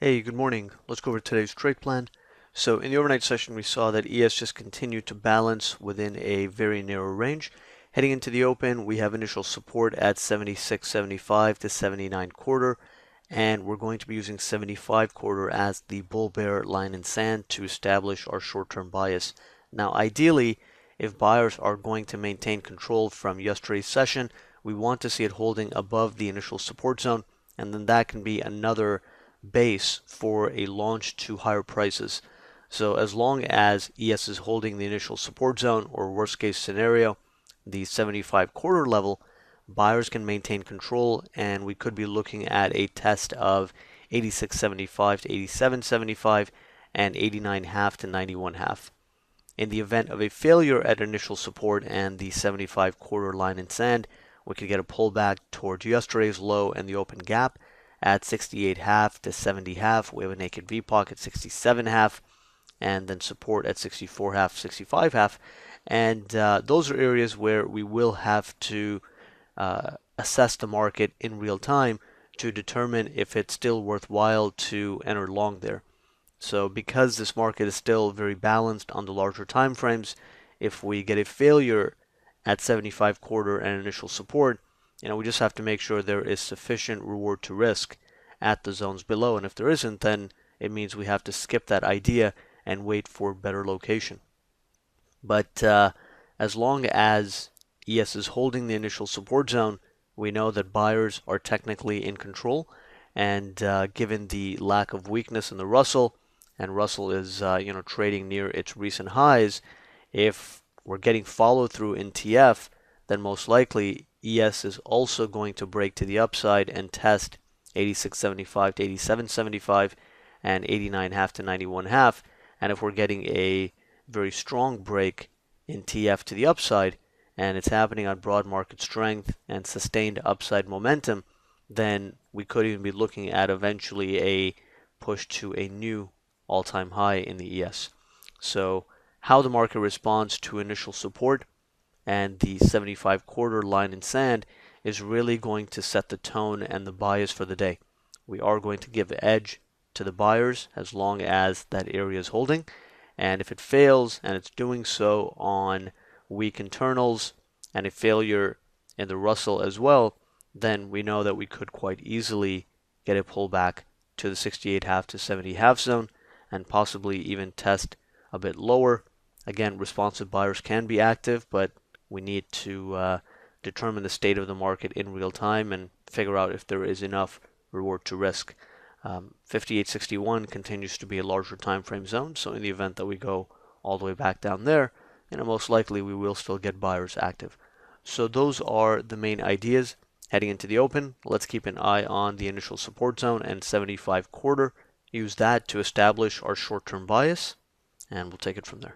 Hey, good morning. Let's go over today's trade plan. So in the overnight session, we saw that ES just continued to balance within a very narrow range. Heading into the open, we have initial support at 76.75 to 79 quarter, and we're going to be using 75 quarter as the bull bear line in sand to establish our short-term bias. Now, ideally, if buyers are going to maintain control from yesterday's session, we want to see it holding above the initial support zone, and then that can be another base for a launch to higher prices. So as long as ES is holding the initial support zone, or worst case scenario, the 75 quarter level, buyers can maintain control, and we could be looking at a test of 86.75 to 87.75 and 89.5 to 91.5. In the event of a failure at initial support and the 75 quarter line in sand, we could get a pullback towards yesterday's low and the open gap at 68.5 to 70.5. We have a naked V pocket 67.5, and then support at 64.5, 65.5. And those are areas where we will have to assess the market in real time to determine if it's still worthwhile to enter long there. So because this market is still very balanced on the larger time frames, if we get a failure at 75 quarter and initial support, we just have to make sure there is sufficient reward to risk at the zones below. And if there isn't, then it means we have to skip that idea and wait for better location. But as long as ES is holding the initial support zone, we know that buyers are technically in control. And given the lack of weakness in the Russell, and Russell is trading near its recent highs, if we're getting follow through in TF, then most likely ES is also going to break to the upside and test 86.75 to 87.75 and 89.5 to 91.5. And if we're getting a very strong break in TF to the upside, and it's happening on broad market strength and sustained upside momentum, then we could even be looking at eventually a push to a new all-time high in the ES. So how the market responds to initial support and the 75 quarter line in sand is really going to set the tone and the bias for the day. We are going to give the edge to the buyers as long as that area is holding. And if it fails, and it's doing so on weak internals and a failure in the Russell as well, then we know that we could quite easily get a pullback to the 68.5 to 70.5 zone and possibly even test a bit lower. Again, responsive buyers can be active, but we need to determine the state of the market in real time and figure out if there is enough reward to risk. 58.61 continues to be a larger time frame zone, so in the event that we go all the way back down there, most likely we will still get buyers active. So those are the main ideas heading into the open. Let's keep an eye on the initial support zone and 75 quarter. Use that to establish our short-term bias, and we'll take it from there.